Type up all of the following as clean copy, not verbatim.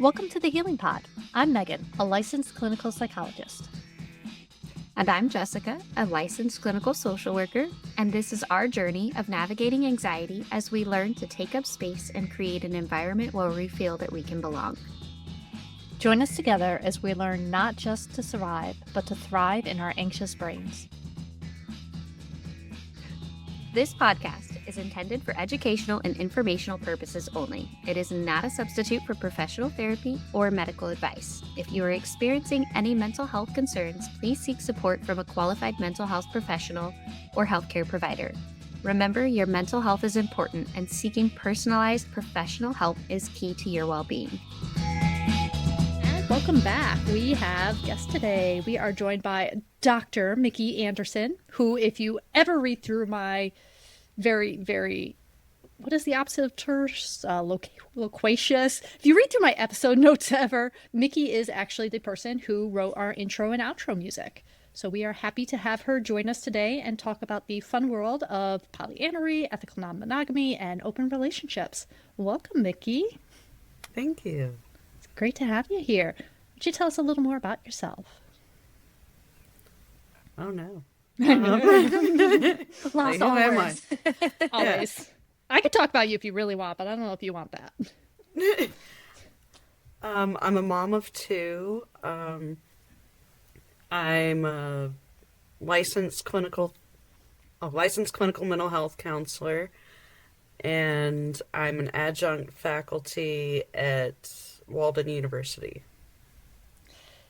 Welcome to the Healing Pod. I'm Megan, a licensed clinical psychologist. And I'm Jessica, a licensed clinical social worker, and this is our journey of navigating anxiety as we learn to take up space and create an environment where we feel that we can belong. Join us together as we learn not just to survive, but to thrive in our anxious brains. This podcast is intended for educational and informational purposes only. It is not a substitute for professional therapy or medical advice. If you are experiencing any mental health concerns, please seek support from a qualified mental health professional or healthcare provider. Remember, your mental health is important, and seeking personalized professional help is key to your well-being. And welcome back. We have guests today. We are joined by Dr. Miki Anderson, who, if you ever read through my very, what is the opposite of terse? Loquacious. If you read through my episode notes ever, Miki is actually the person who wrote our intro and outro music. So we are happy to have her join us today and talk about the fun world of polyamory, ethical non-monogamy, and open relationships. Welcome, Miki. Thank you. It's great to have you here. Would you tell us a little more about yourself? Oh, no. Lost all words. Always. Yeah. I could talk about you if you really want, but I don't know if you want that. I'm a mom of two. I'm a licensed clinical mental health counselor, and I'm an adjunct faculty at Walden University.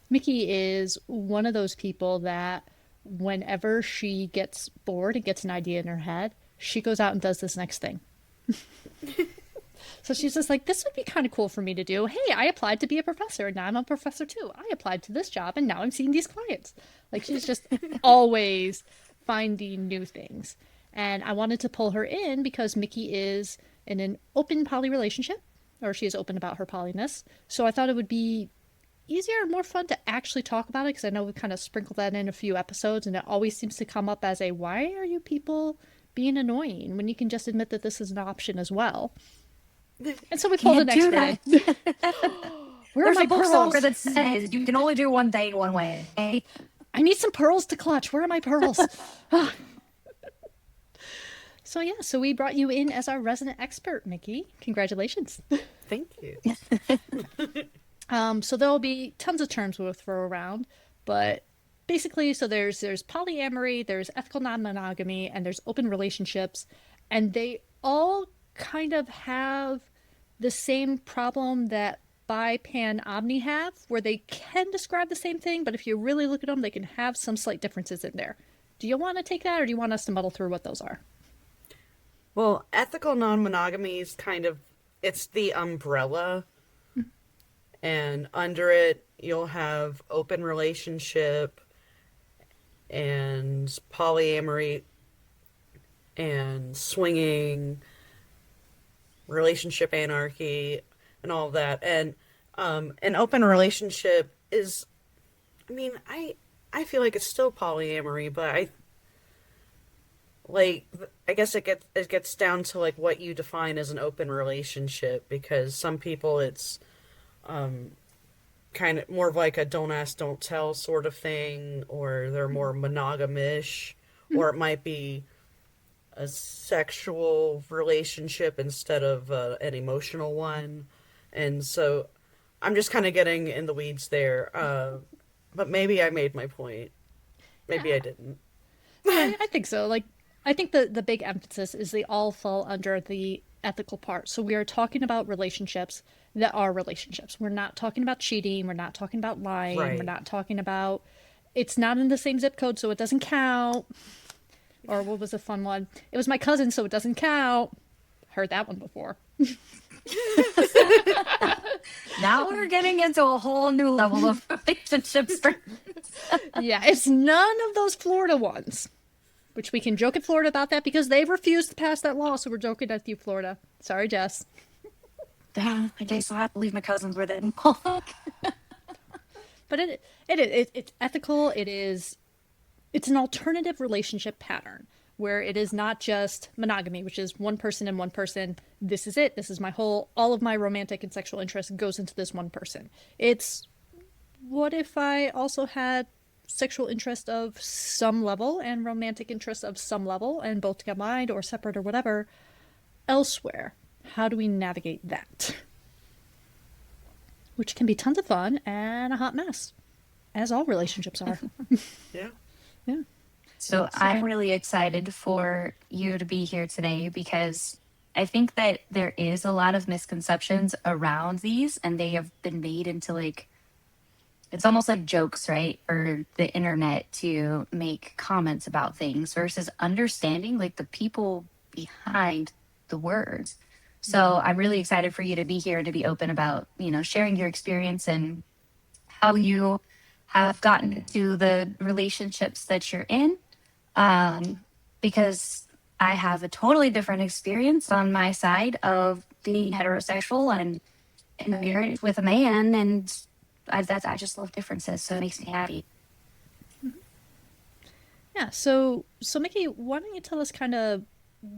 Miki is one of those people that whenever she gets bored and gets an idea in her head, she goes out and does this next thing. So she's just like, this would be kind of cool for me to do. Hey, I applied to be a professor and now I'm a professor too. I applied to this job and now I'm seeing these clients. Like, she's just always finding new things. And I wanted to pull her in because Miki is in an open poly relationship, or she is open about her polyness. So I thought it would be easier and more fun to actually talk about it, because I know we kind of sprinkled that in a few episodes and it always seems to come up as a, why are you people being annoying when you can just admit that this is an option as well. And so we pulled an expert in. Where There's are my a book pearls? somewhere that says you can only do one thing one way. Okay? I need some pearls to clutch. Where are my pearls? So we brought you in as our resident expert, Miki. Congratulations. Thank you. So there'll be tons of terms we'll throw around, but basically, so there's polyamory, there's ethical non-monogamy, and there's open relationships, and they all kind of have the same problem that bi, pan, omni have, where they can describe the same thing, but if you really look at them, they can have some slight differences in there. Do you want to take that, or do you want us to muddle through what those are? Well, ethical non-monogamy is it's the umbrella. And under it, you'll have open relationship and polyamory and swinging, relationship anarchy, and all of that. And an open relationship is, I feel like it's still polyamory, but I guess it gets down to like what you define as an open relationship, because some people it's kind of more of like a don't ask, don't tell sort of thing, or they're more monogamish, or it might be a sexual relationship instead of an emotional one. And so I'm just kind of getting in the weeds there. But maybe I made my point. Maybe I didn't. I think so. Like, I think the big emphasis is they all fall under the ethical part. So we are talking about relationships that are relationships. We're not talking about cheating. We're not talking about lying. Right. We're not talking about, it's not in the same zip code, so it doesn't count. Or what was a fun one? It was my cousin, so it doesn't count. Heard that one before. Now we're getting into a whole new level of relationships. Yeah, it's none of those Florida ones. Which we can joke at Florida about that because they refused to pass that law, so we're joking at you, Florida. Sorry, Jess. Damn, I guess I'll have to leave my cousins with it. But it's ethical. It's an alternative relationship pattern where it is not just monogamy, which is one person and one person. This is it. This is my whole, all of my romantic and sexual interest goes into this one person. It's, what if I also had sexual interest of some level and romantic interest of some level, and both combined or separate or whatever elsewhere? How do we navigate that? Which can be tons of fun and a hot mess, as all relationships are. Yeah. Yeah. So I'm really excited for you to be here today because I think that there is a lot of misconceptions around these, and they have been made into like, it's almost like jokes, right? Or the internet to make comments about things versus understanding like the people behind the words. So I'm really excited for you to be here and to be open about, you know, sharing your experience and how you have gotten to the relationships that you're in. Because I have a totally different experience on my side of being heterosexual and in a marriage with a man, and I just love differences, so it makes me happy. Yeah. So Miki, why don't you tell us kind of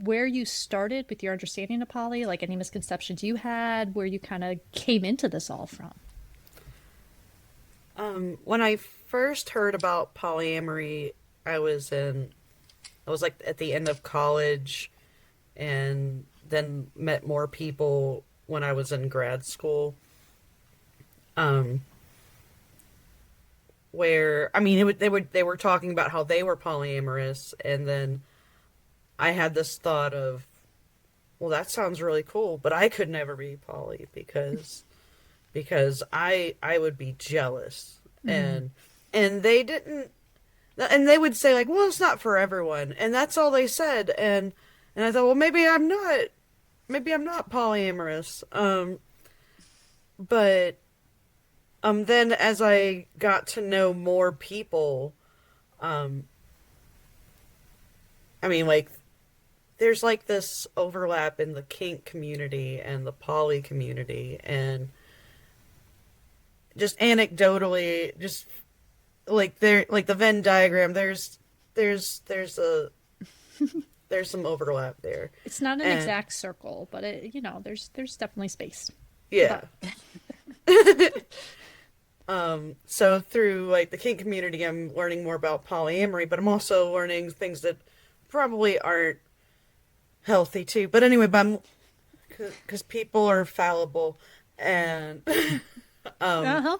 where you started with your understanding of poly, like any misconceptions you had, where you kind of came into this all from? When I first heard about polyamory, I was like at the end of college, and then met more people when I was in grad school. Where, I mean, they were talking about how they were polyamorous, and then I had this thought of, well, that sounds really cool, but I could never be poly because I would be jealous, and they didn't, and they would say like, well, it's not for everyone, and that's all they said, and I thought, well, maybe I'm not polyamorous, but then as I got to know more people, I mean, like, there's like this overlap in the kink community and the poly community, and just anecdotally, just like there, like the Venn diagram, there's some overlap there. It's not an exact circle, but it, you know, there's definitely space. Yeah. So through like the kink community, I'm learning more about polyamory, but I'm also learning things that probably aren't healthy too. But anyway, because people are fallible, and Uh-huh.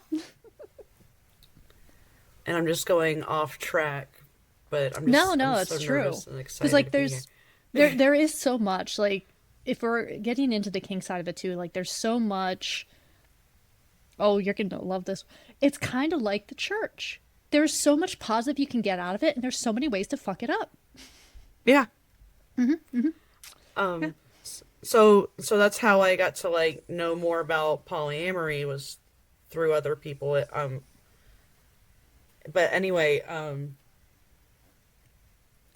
and I'm just going off track. But I'm just No, I'm it's so true. nervous and excited Because like to be there is so much, like if we're getting into the kink side of it too, like there's so much. Oh, you're gonna love this. It's kind of like the church. There's so much positive you can get out of it, and there's so many ways to fuck it up. Yeah. Yeah. So that's how I got to like know more about polyamory, was through other people. But anyway,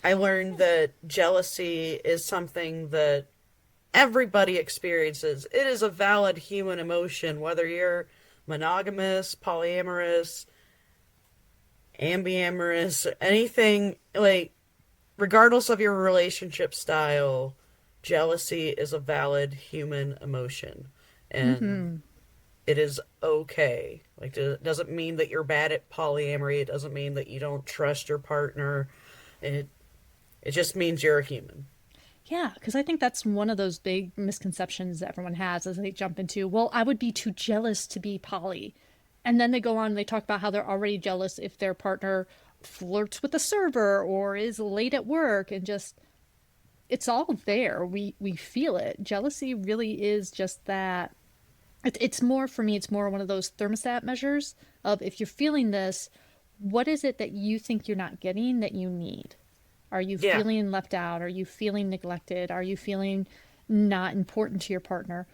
I learned that jealousy is something that everybody experiences. It is a valid human emotion, whether you're monogamous, polyamorous, ambiamorous, anything, like, regardless of your relationship style, jealousy is a valid human emotion, and it is okay. Like, it doesn't mean that you're bad at polyamory. It doesn't mean that you don't trust your partner. It just means you're a human. Yeah, because I think that's one of those big misconceptions that everyone has as they jump into, well, I would be too jealous to be poly. And then they go on and they talk about how they're already jealous if their partner flirts with a server or is late at work, and just, it's all there. We feel it. Jealousy really is just that. It's more, for me, it's more one of those thermostat measures of, if you're feeling this, what is it that you think you're not getting that you need? Are you feeling left out? Are you feeling neglected? Are you feeling not important to your partner?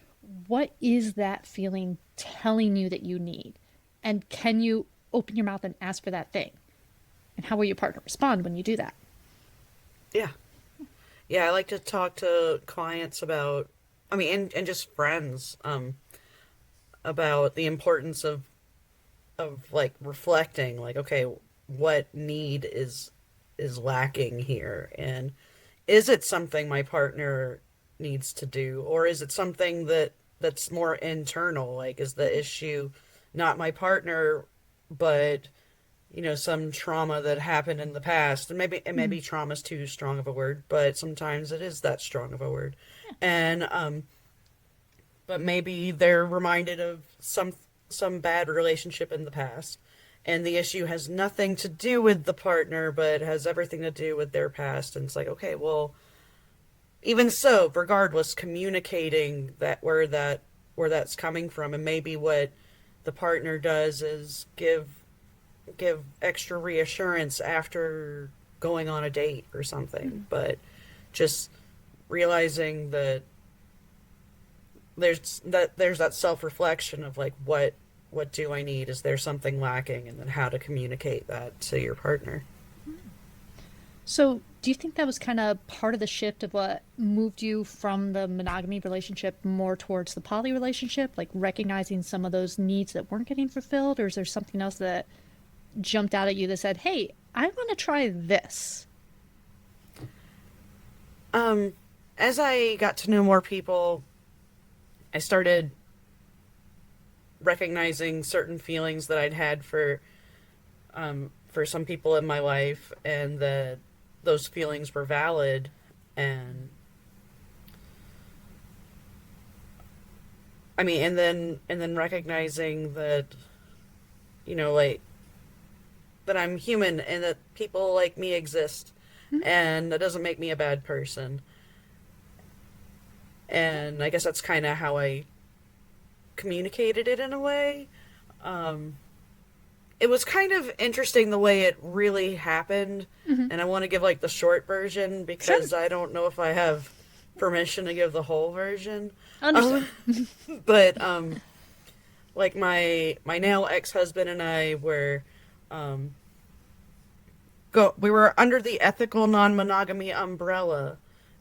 What is that feeling telling you that you need? And can you open your mouth and ask for that thing? And how will your partner respond when you do that? Yeah. Yeah, I like to talk to clients about, I mean, and just friends, about the importance of like reflecting, like, okay, what need is lacking here, and is it something my partner needs to do, or is it something that's more internal? Like, is the issue not my partner, but some trauma that happened in the past? And maybe trauma is too strong of a word, but sometimes it is that strong of a word. And but maybe they're reminded of some bad relationship in the past, and the issue has nothing to do with the partner, but has everything to do with their past. And it's like, okay, well, even so, regardless, communicating where that's coming from, and maybe what the partner does is give extra reassurance after going on a date or something. But just realizing that there's that self-reflection of like, what do I need? Is there something lacking? And then how to communicate that to your partner. So, do you think that was kind of part of the shift of what moved you from the monogamy relationship more towards the poly relationship, like recognizing some of those needs that weren't getting fulfilled? Or is there something else that jumped out at you that said, hey, I want to try this? As I got to know more people, I started recognizing certain feelings that I'd had for some people in my life, and that those feelings were valid. And I mean, and then recognizing that, like, that I'm human and that people like me exist, and that doesn't make me a bad person. And I guess that's kind of how I communicated it in a way. It was kind of interesting the way it really happened, and I want to give like the short version because I don't know if I have permission to give the whole version. But like my now ex-husband and I were we were under the ethical non-monogamy umbrella,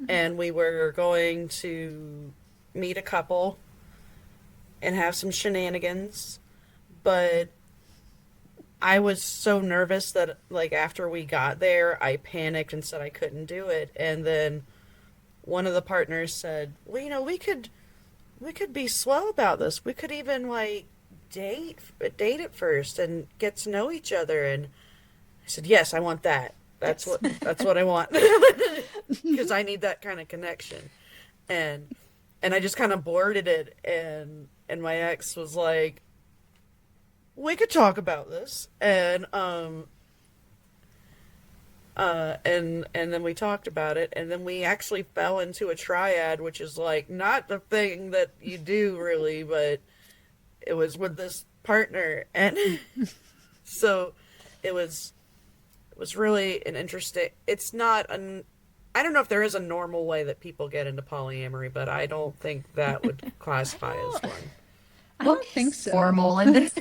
and we were going to meet a couple and have some shenanigans. But I was so nervous that, like, after we got there, I panicked and said I couldn't do it. And then one of the partners said, well, we could be slow about this. We could even, like, date at first and get to know each other. And I said, yes, I want that. That's what I want. Because I need that kind of connection. And I just kind of boarded it, and my ex was like, we could talk about this. And then we talked about it, and then we actually fell into a triad, which is like not the thing that you do really, but it was with this partner. And so it was really an interesting, it's not I don't know if there is a normal way that people get into polyamory, but I don't think that would classify as one. I don't think so. Formal in this.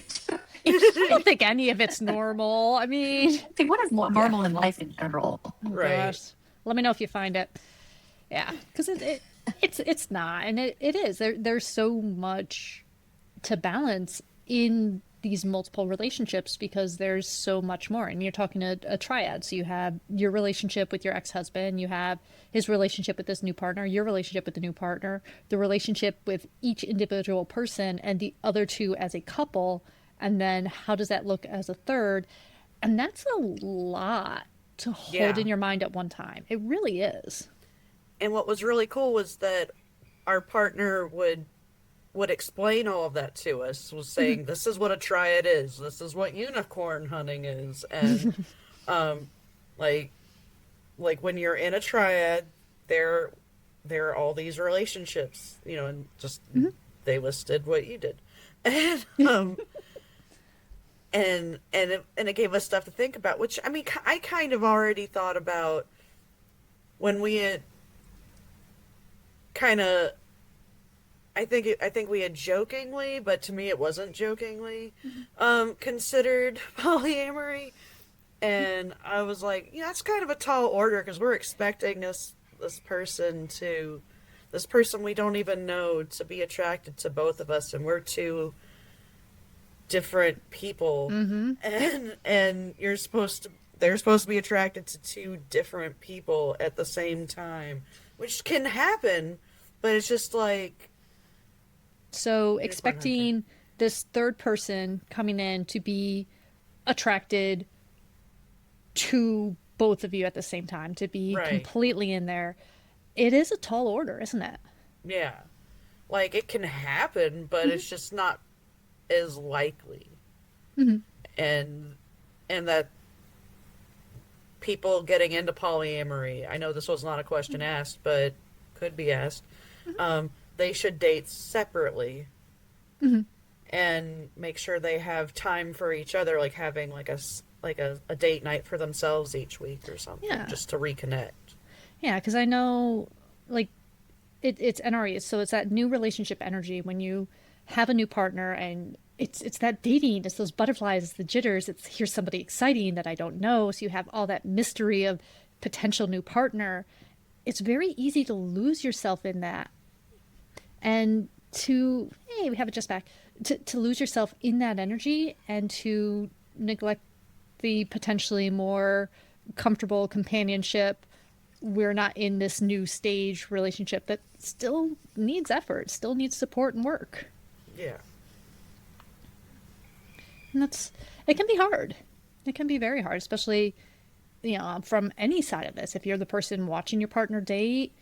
I don't think any of it's normal. I mean, I think what is normal in life in general? Right. Gosh. Let me know if you find it. Yeah, because it's not, and it is. There's so much to balance in these multiple relationships because there's so much more. And you're talking a triad. So you have your relationship with your ex-husband, you have his relationship with this new partner, your relationship with the new partner, the relationship with each individual person, and the other two as a couple. And then how does that look as a third? And that's a lot to hold in your mind at one time. It really is. And what was really cool was that our partner would explain all of that to us, was saying, this is what a triad is, this is what unicorn hunting is. And like when you're in a triad, there are all these relationships, and just they listed what you did. And it gave us stuff to think about, which, I mean, I kind of already thought about when we had kind of, I think we had jokingly, but to me it wasn't jokingly, considered polyamory. And I was like, that's kind of a tall order, because we're expecting this person we don't even know to be attracted to both of us, and we're two different people. And you're supposed to, they're supposed to be attracted to two different people at the same time, which can happen, but it's just like So here's what I'm thinking. expecting this third person coming in to be attracted to both of you at the same time, to be Right. completely in there. It is a tall order, isn't it? Yeah. Like it can happen, but it's just not as likely. And that people getting into polyamory, I know this was not a question asked, but could be asked. They should date separately and make sure they have time for each other, like having like a date night for themselves each week or something, Yeah. just to reconnect. Yeah, because I know, like, it's NRE, so it's that new relationship energy when you have a new partner, and it's that dating, it's those butterflies, it's the jitters, it's here's somebody exciting that I don't know, so you have all that mystery of potential new partner. It's very easy to lose yourself in that, and to hey, we have it just back to lose yourself in that energy and to neglect the potentially more comfortable companionship. We're not in this new stage relationship that still needs effort, still needs support and work. Yeah. And it can be hard. It can be very hard, especially, from any side of this. If you're the person watching your partner date,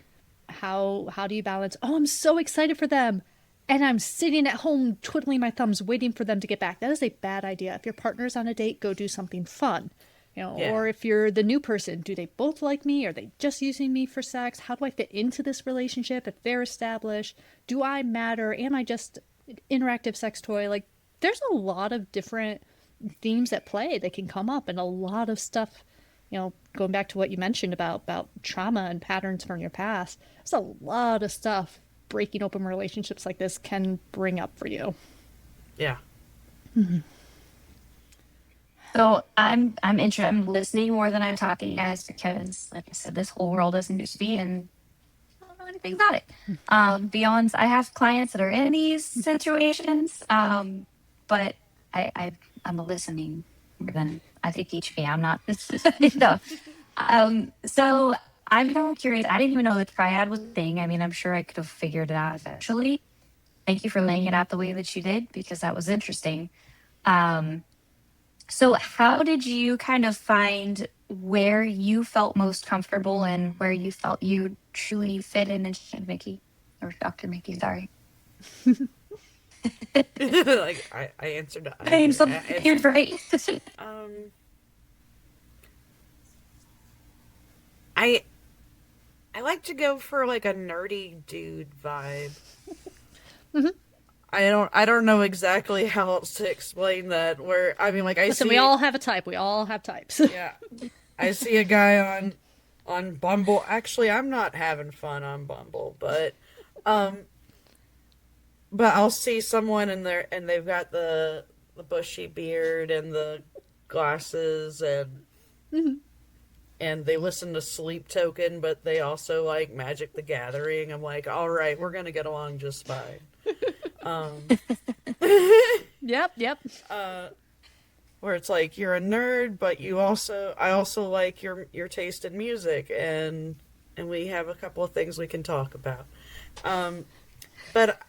how do you balance, oh, I'm so excited for them, and I'm sitting at home twiddling my thumbs waiting for them to get back. That is a bad idea. If your partner's on a date, go do something fun. Yeah. Or if you're the new person, do they both like me? Are they just using me for sex? How do I fit into this relationship if they're established? Do I matter? Am I just interactive sex toy? Like, there's a lot of different themes at play that can come up, and a lot of stuff, going back to what you mentioned about trauma and patterns from your past. There's a lot of stuff breaking open relationships like this can bring up for you. Yeah. So I'm interested. I'm listening more than I'm talking, guys, because like I said, this whole world is new to me, and I don't know anything about it. Beyond, I have clients that are in these situations, but I'm listening more than I think each me. I'm not. No. So I'm kind of curious. I didn't even know the triad was a thing. I mean, I'm sure I could have figured it out eventually. Thank you for laying it out the way that you did, because that was interesting. So how did you kind of find where you felt most comfortable and where you felt you truly fit in, and Miki, or Dr. Miki, sorry. Like I answered. I'm so weird, right? I I like to go for like a nerdy dude vibe. I don't know exactly how else to explain that. Where I mean, like I Listen, see we all have a type. We all have types. yeah, I see a guy on Bumble. Actually, I'm not having fun on Bumble, um, but I'll see someone in there and they've got the bushy beard and the glasses and they listen to Sleep Token, but they also like Magic the Gathering. I'm like, all right, we're gonna get along just fine. Yep. Where it's like you're a nerd, but I also like your taste in music, and we have a couple of things we can talk about. But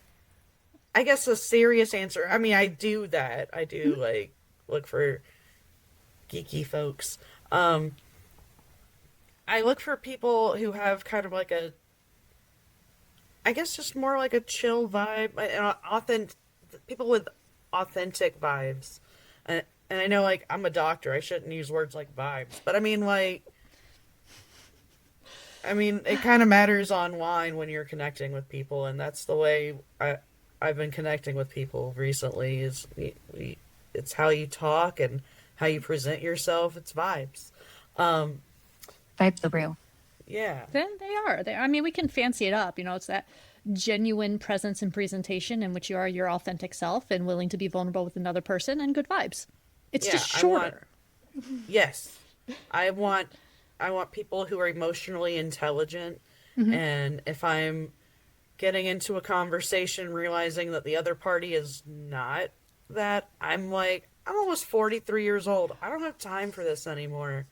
I guess a serious answer. I mean, I do that. I do like look for geeky folks. I look for people who have kind of like I guess just more like a chill vibe, authentic people with authentic vibes. And I know, like, I'm a doctor, I shouldn't use words like vibes, but I mean, it kind of matters online when you're connecting with people, and that's the way I've been connecting with people recently. Is it's how you talk and how you present yourself. It's vibes. Vibes are real. Yeah. Then they are. I mean, we can fancy it up. It's that genuine presence and presentation in which you are your authentic self and willing to be vulnerable with another person, and good vibes. It's just shorter. Yes. I want people who are emotionally intelligent, and if I'm getting into a conversation realizing that the other party is not that, I'm like, I'm almost 43 years old. I don't have time for this anymore.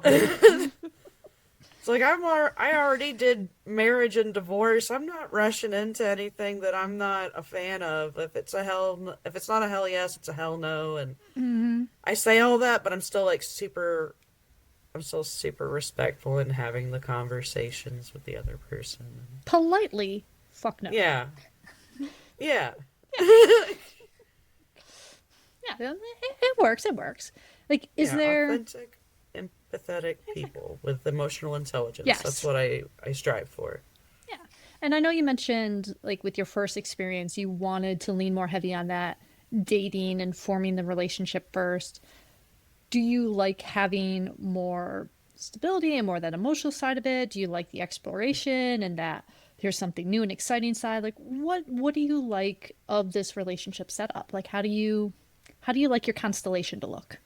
It's like I already did marriage and divorce. I'm not rushing into anything that I'm not a fan of. If it's not a hell yes, it's a hell no. And I say all that, but I'm still like I'm still super respectful in having the conversations with the other person. Politely, fuck no. Yeah. Yeah. Yeah, it works. It works. Like, is there authentic, empathetic people with emotional intelligence? Yes. That's what I strive for. Yeah. And I know you mentioned, like, with your first experience, you wanted to lean more heavy on that dating and forming the relationship first. Do you like having more stability and more that emotional side of it? Do you like the exploration and that there's something new and exciting side? Like, what do you like of this relationship setup? Like, how do you like your constellation to look?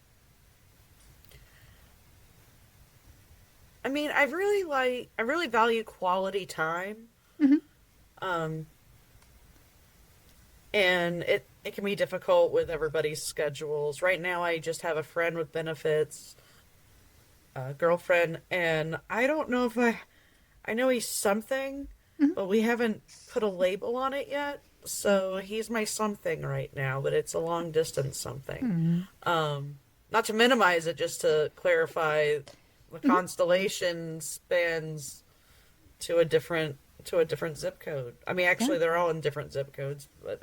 I mean, I really value quality time. Um, and it can be difficult with everybody's schedules. Right now, I just have a friend with benefits, a girlfriend, and I don't know if I know he's something, but we haven't put a label on it yet. So he's my something right now, but it's a long distance something. Not to minimize it, just to clarify, the constellation spans to a different zip code. I mean, actually, they're all in different zip codes, but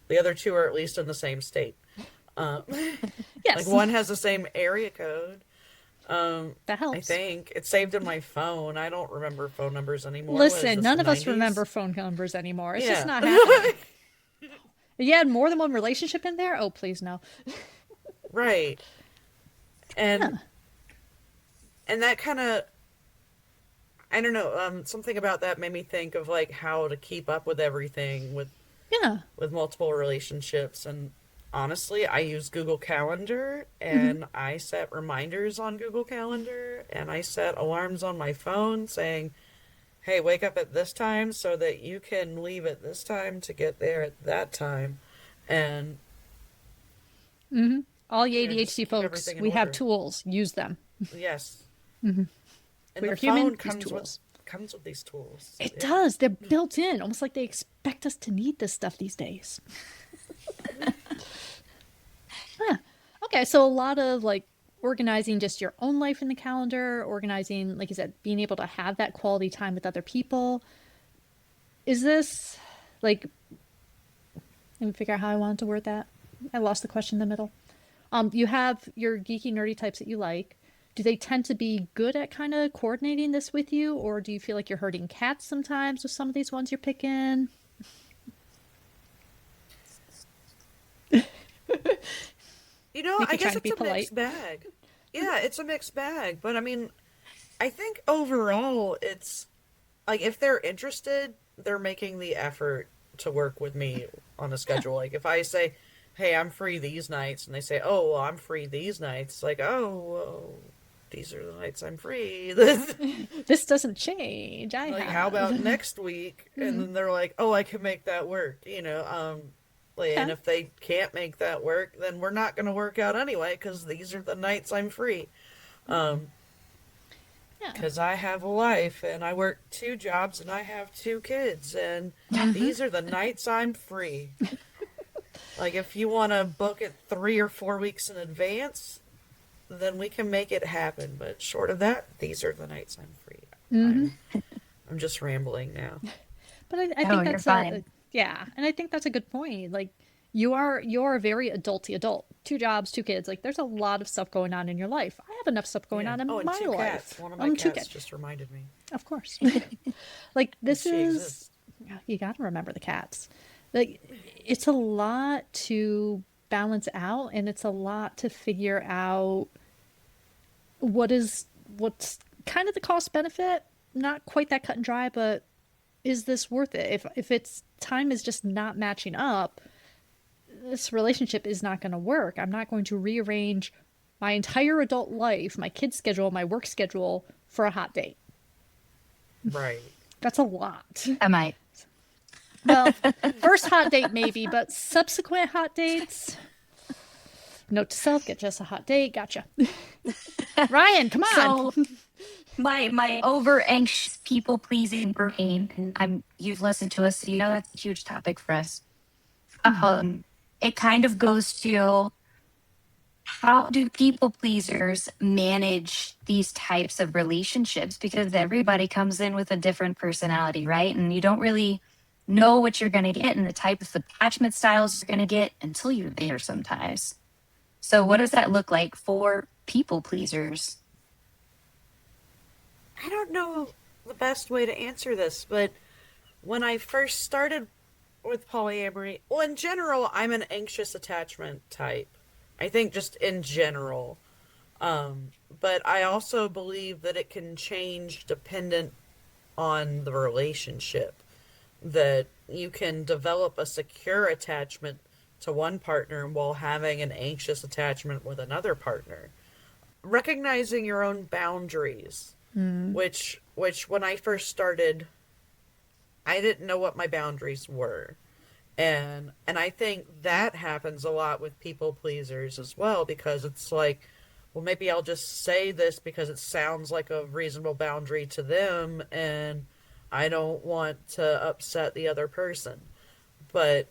the other two are at least in the same state. Yes. Like one has the same area code. That helps. I think it's saved in my phone. I don't remember phone numbers anymore. Listen, none of us 90s? remember phone numbers anymore. It's just Yeah. not happening. You had more than one relationship in there? Oh, please no. Right. And that kind of, I don't know, something about that made me think of like how to keep up with everything with multiple relationships. And honestly, I use Google Calendar, and I set reminders on Google Calendar, and I set alarms on my phone saying, hey, wake up at this time so that you can leave at this time to get there at that time. And all you just ADHD keep folks, everything in we have order. tools. Use them. yes. And We're the human, phone these comes tools. with these tools. It does. They're built in, almost like they expect us to need this stuff these days. Okay, so a lot of like organizing just your own life in the calendar, organizing, like you said, being able to have that quality time with other people. Is this like, let me figure out how I wanted to word that. I lost the question in the middle. You have your geeky, nerdy types that you like. Do they tend to be good at kind of coordinating this with you, or do you feel like you're herding cats sometimes with some of these ones you're picking? You know, Miki I guess trying to be it's a polite. mixed bag. Yeah, it's a mixed bag. But I mean, I think overall, it's like if they're interested, they're making the effort to work with me on a schedule. Like if I say, hey, I'm free these nights, and they say, oh, well, I'm free these nights. Like, oh, well, these are the nights I'm free. This doesn't change. Like, how about next week? And then they're like, oh, I can make that work, you know. And if they can't make that work, then we're not going to work out anyway, because these are the nights I'm free. Because I have a life, and I work 2 jobs, and I have 2 kids, and these are the nights I'm free. Like, if you want to book it 3 or 4 weeks in advance, then we can make it happen. But short of that, these are the nights I'm free. I'm just rambling now. But I think you're that's fine. yeah, and I think that's a good point. Like you're a very adulty adult. 2 jobs, 2 kids. Like there's a lot of stuff going on in your life. I have enough stuff going on in and my 2 life. cats. One of my 2 cats cats. just reminded me. Of course. Like this She is exists. you got to remember the cats. Like it's a lot to balance out, and it's a lot to figure out what's kind of the cost benefit. Not quite that cut and dry, but is this worth it? If it's time is just not matching up, this relationship is not going to work. I'm not going to rearrange my entire adult life, my kid's schedule, my work schedule for a hot date. Right. That's a lot. I might. Well, first hot date maybe, but subsequent hot dates, Note to self, get Jess a hot date. Gotcha. Ryan, come on. So my over anxious people pleasing brain, and you've listened to us, so you know that's a huge topic for us. It kind of goes to, how do people pleasers manage these types of relationships? Because everybody comes in with a different personality, right? And you don't really know what you're going to get and the type of attachment styles you're going to get until you're there sometimes. So what does that look like for people pleasers? I don't know the best way to answer this, but when I first started with polyamory, well, in general, I'm an anxious attachment type. I think just in general. But I also believe that it can change dependent on the relationship. That you can develop a secure attachment to one partner while having an anxious attachment with another partner. Recognizing your own boundaries, which when I first started, I didn't know what my boundaries were. And I think that happens a lot with people pleasers as well, because it's like, well, maybe I'll just say this because it sounds like a reasonable boundary to them, and I don't want to upset the other person. But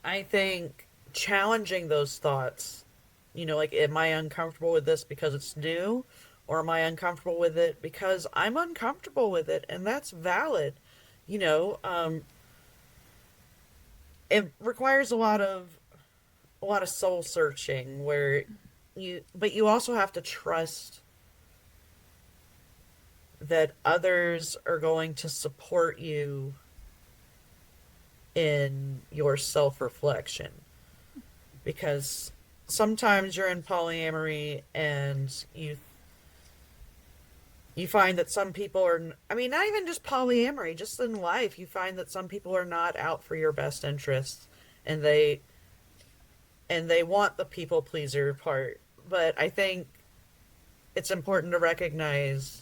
I think challenging those thoughts, like, am I uncomfortable with this because it's new? Or am I uncomfortable with it because I'm uncomfortable with it? And that's valid. It requires a lot of soul searching, but you also have to trust that others are going to support you in your self-reflection. Because sometimes you're in polyamory and you find that some people are, not even just polyamory, just in life, you find that some people are not out for your best interests, and they want the people pleaser part. But I think it's important to recognize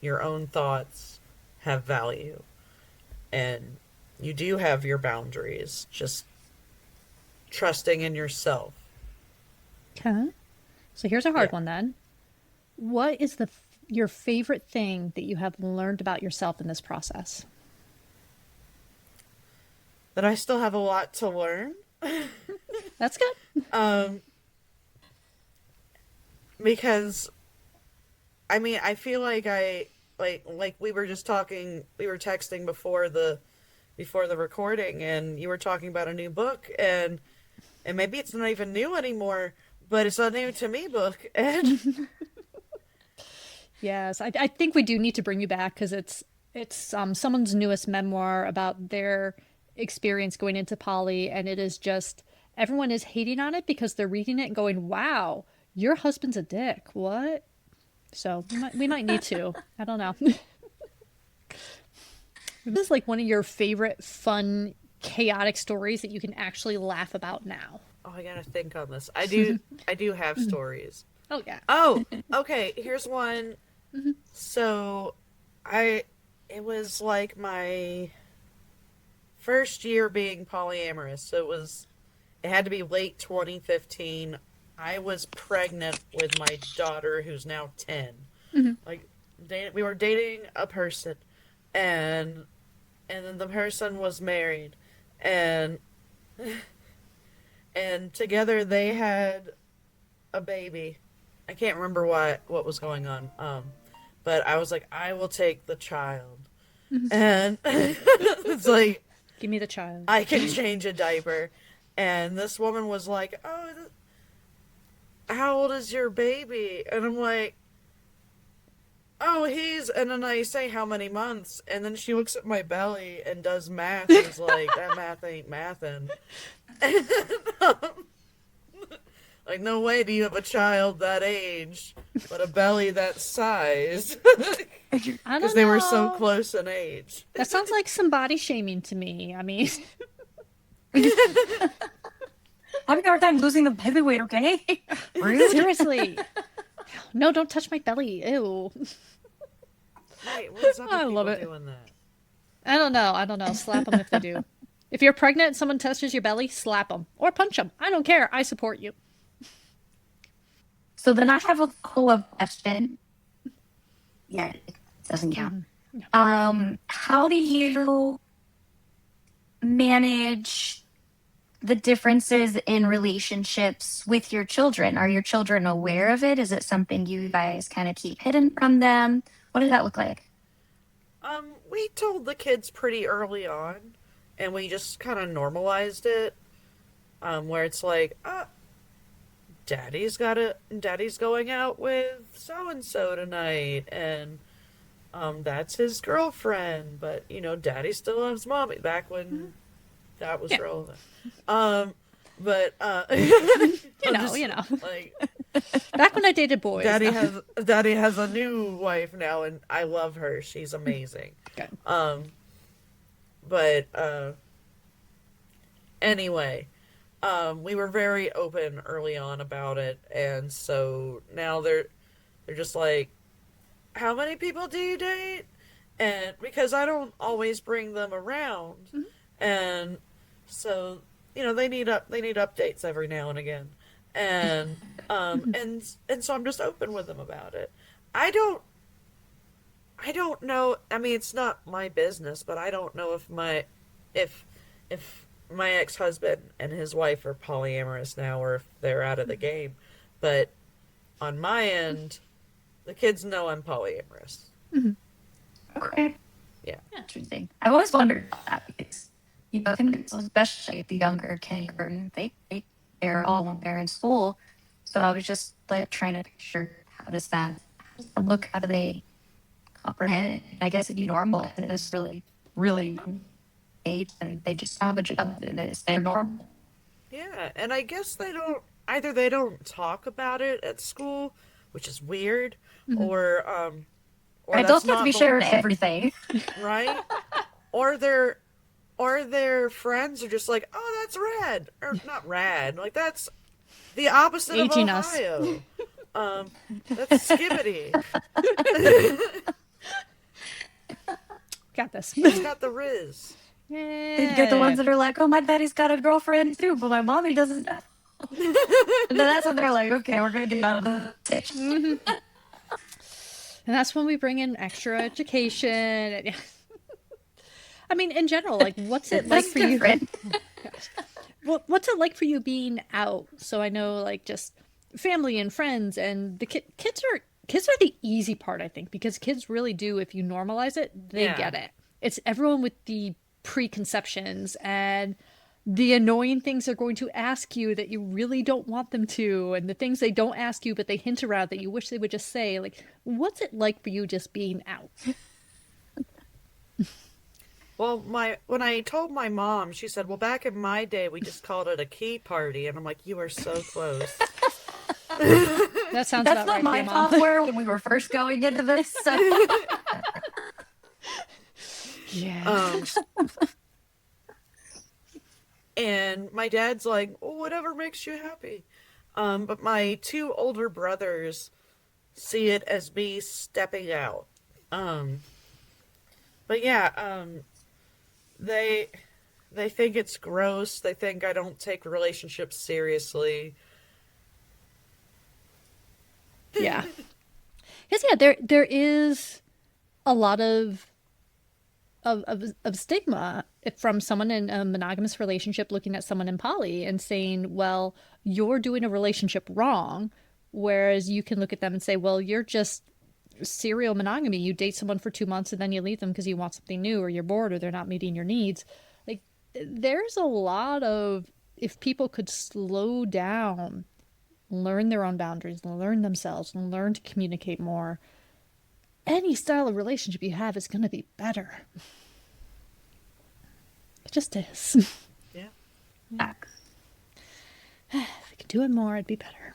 your own thoughts have value, and you do have your boundaries, just trusting in yourself. Okay. So here's a hard one then. What is your favorite thing that you have learned about yourself in this process? That I still have a lot to learn. That's good. Because I feel like we were just talking, we were texting before the recording, and you were talking about a new book, and maybe it's not even new anymore, but it's a new to me book. And yes, I think we do need to bring you back, because it's someone's newest memoir about their experience going into poly, and it is just, everyone is hating on it because they're reading it and going, wow, your husband's a dick. What? So we might need to. I don't know. This is like one of your favorite fun, chaotic stories that you can actually laugh about now. Oh, I gotta think on this. I do have stories. Oh, yeah. Oh, okay. Here's one. So, it was like my first year being polyamorous. So it had to be late 2015. I was pregnant with my daughter, who's now 10. Like, we were dating a person, and then the person was married, and together they had a baby. I can't remember what was going on. But I was like, I will take the child. And it's like, give me the child. I can change a diaper. And this woman was like, oh, how old is your baby? And I'm like, oh, and then I say how many months, and then she looks at my belly and does math and is like, that math ain't mathin'. And, like, no way do you have a child that age, but a belly that size. Because they were so close in age. That sounds like some body shaming to me. Having a hard time losing the belly weight, okay? Seriously. No, don't touch my belly. Ew. Wait, what's up with I love people it. doing that? I don't know. Slap them if they do. If you're pregnant and someone touches your belly, slap them. Or punch them. I don't care. I support you. So then I have a follow-up question. Yeah, it doesn't count. How do you manage the differences in relationships with your children? Are your children aware of it? Is it something you guys kind of keep hidden from them? What does that look like? We told the kids pretty early on, and we just kind of normalized it, where it's like, daddy's going out with so-and-so tonight, and that's his girlfriend, but, daddy still loves mommy, back when that was relevant. But, like, back when I dated boys. Daddy has a new wife now, and I love her. She's amazing. Okay. Anyway, we were very open early on about it, and so now they're just like, how many people do you date? And because I don't always bring them around, and so they need updates every now and again, and so I'm just open with them about it. I don't know. I mean, it's not my business, but I don't know if my ex-husband and his wife are polyamorous now, or if they're out of the game. But on my end, the kids know I'm polyamorous. Okay. Yeah. Interesting. I've always wondered about that because, especially the younger kindergarten, they're all there in school. So I was just like trying to picture how does that look? How do they comprehend it? I guess if you normalize it, it's really, really age, and they just have a job and it's their normal. Yeah, and I guess they don't talk about it at school, which is weird, or I don't have to be sharing everything, right? Or their friends are just like, oh, that's rad, or not rad, like that's the opposite Aging of Ohio. That's skibbity. Got this. He's got the riz. You get the ones that are like, oh, my daddy's got a girlfriend too, but my mommy doesn't know. And then that's when they're like, okay, we're going to get out of the ditch. And that's when we bring in extra education. I mean, in general, like, what's it like for you? What's it like for you being out? So I know, like, just family and friends, and the kids are the easy part, I think, because kids really do, if you normalize it, they get it. It's everyone with the preconceptions and the annoying things they're going to ask you that you really don't want them to, and the things they don't ask you but they hint around that you wish they would just say. Like, what's it like for you just being out? Well, when I told my mom, she said, well, back in my day, we just called it a key party. And I'm like, you are so close. That sounds That's about not right. my thoughts were when we were first going into this. So. Yeah. And my dad's like, oh, whatever makes you happy. But my two older brothers see it as me stepping out. But yeah, they think it's gross. They think I don't take relationships seriously. Yeah. Because, yeah, there is a lot of stigma from someone in a monogamous relationship looking at someone in poly and saying, well, you're doing a relationship wrong, whereas you can look at them and say, well, you're just serial monogamy. You date someone for 2 months and then you leave them because you want something new, or you're bored, or they're not meeting your needs. Like, there's a lot of, if people could slow down, learn their own boundaries, learn themselves, and learn to communicate more, any style of relationship you have is going to be better. It just is. Yeah. If we could do it more, it'd be better.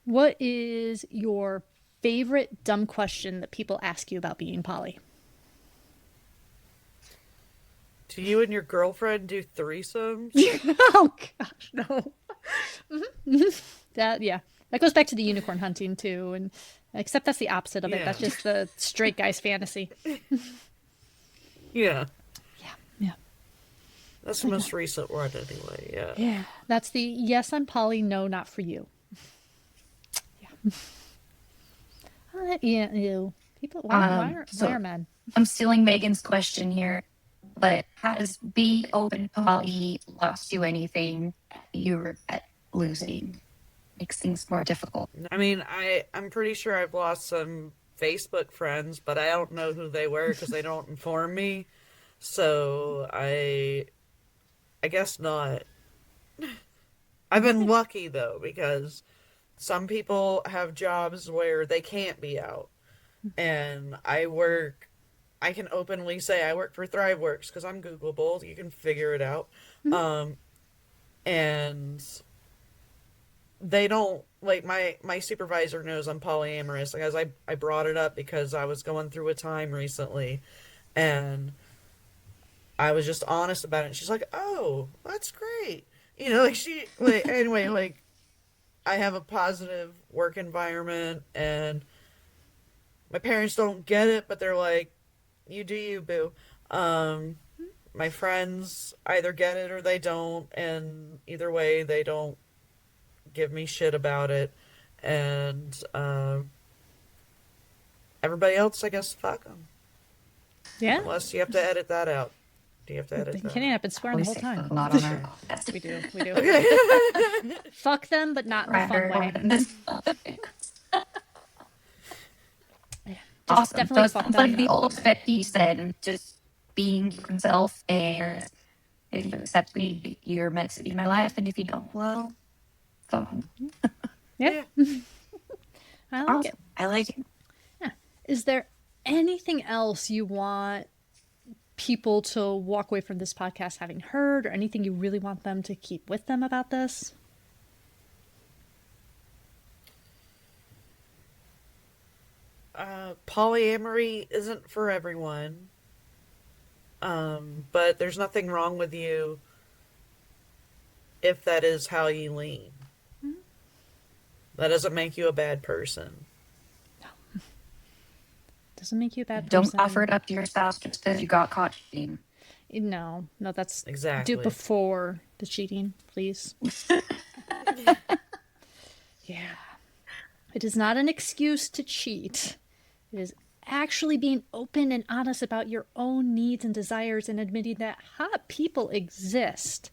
What is your favorite dumb question that people ask you about being poly? Do you and your girlfriend do threesomes? Oh gosh, no. That goes back to the unicorn hunting too, and except that's the opposite of it. Yeah. That's just the straight guy's fantasy. Yeah. Yeah. That's the most recent one anyway, yeah. Yeah. That's the yes, I'm poly, no, not for you. Yeah, ew. People, why are men? I'm stealing Megan's question here, but has being open poly lost you anything you regret losing? Makes things more difficult. I mean, I'm pretty sure I've lost some Facebook friends, but I don't know who they were because they don't inform me. So I guess not. I've been lucky though, because some people have jobs where they can't be out. And I can openly say I work for ThriveWorks because I'm Googleable. You can figure it out. And they don't, like, my supervisor knows I'm polyamorous, because I brought it up because I was going through a time recently, and I was just honest about it. And she's like, "Oh, that's great." Anyway, like, I have a positive work environment, and my parents don't get it, but they're like, "You do you, boo." My friends either get it or they don't, and either way, they don't give me shit about it. And everybody else, I guess, fuck them. Yeah. Unless you have to edit that out. Do you have to edit that? Kenny, I've been swearing the whole time. A lot on our We do. Okay. Fuck them, but not in a fun way. Yeah, Awesome. definitely So fuck it's them. like the ultimate piece then, just being yourself, and if you accept me, you're meant to be my life, and if you don't, well, so Yeah. I like awesome. it. I like it. Yeah. Is there anything else you want people to walk away from this podcast having heard, or anything you really want them to keep with them about this? Polyamory isn't for everyone. But there's nothing wrong with you if that is how you lean. That doesn't make you a bad person. Doesn't make you a bad Don't person. offer it up to your spouse just because you got caught cheating. No, that's Exactly. do before the cheating, please. Yeah. It is not an excuse to cheat. It is actually being open and honest about your own needs and desires, and admitting that hot people exist.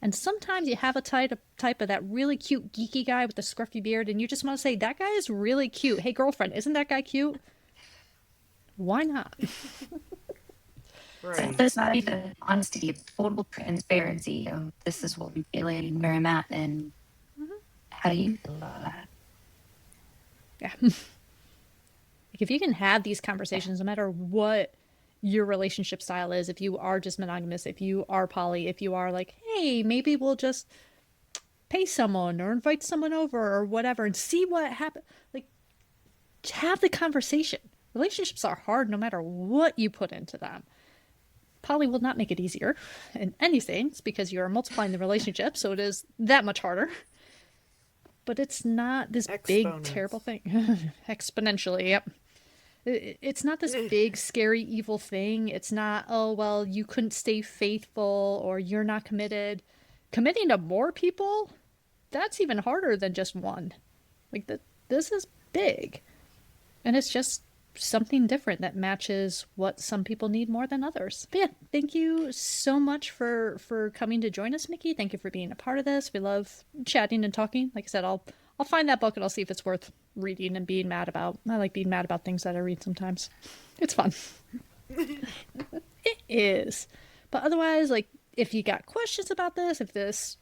And sometimes you have a type of that really cute geeky guy with the scruffy beard, and you just want to say, that guy is really cute. Hey, girlfriend, isn't that guy cute? Why not? Right. There's not even honesty, it's total transparency. This is what we feel in where I'm at, and how do you feel about that? Yeah. Like, if you can have these conversations, no matter what your relationship style is, if you are just monogamous, if you are poly, if you are like, hey, maybe we'll just pay someone or invite someone over or whatever and see what happens. Like, have the conversation. Relationships are hard no matter what you put into them. Poly will not make it easier in any sense because you are multiplying the relationship, so it is that much harder. But it's not this big, terrible thing. Exponentially, yep. It's not this big, scary, evil thing. It's not, oh, well, you couldn't stay faithful or you're not committed. Committing to more people, that's even harder than just one. Like, this is big. And it's just something different that matches what some people need more than others. But yeah, thank you so much for coming to join us, Miki. Thank you for being a part of this. We love chatting and talking. Like I said, I'll find that book and I'll see if it's worth reading and being mad about. I like being mad about things that I read sometimes. It's fun. It is. But otherwise, like, if you got questions about this, if this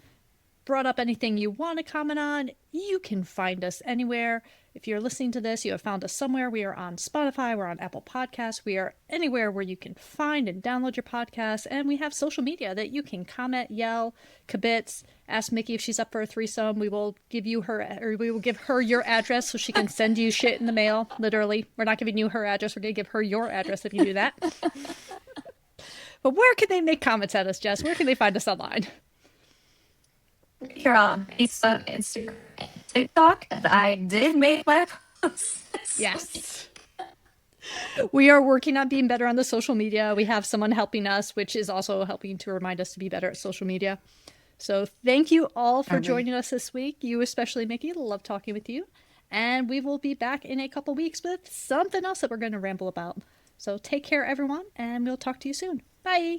brought up anything you want to comment on, you can find us anywhere. If you're listening to this, you have found us somewhere. We are on Spotify, we're on Apple Podcasts, we are anywhere where you can find and download your podcast, and we have social media that you can comment, yell, kibitz, ask Miki if she's up for a threesome. We will give her your address so she can send you shit in the mail, literally. We're not giving you her address, we're going to give her your address if you do that. But where can they make comments at us, Jess? Where can they find us online? You're on Facebook, Instagram, TikTok, and I did make my posts. Yes. We are working on being better on the social media. We have someone helping us, which is also helping to remind us to be better at social media. So thank you all for joining us this week. You especially, Miki. Love talking with you. And we will be back in a couple weeks with something else that we're going to ramble about. So take care, everyone, and we'll talk to you soon. Bye.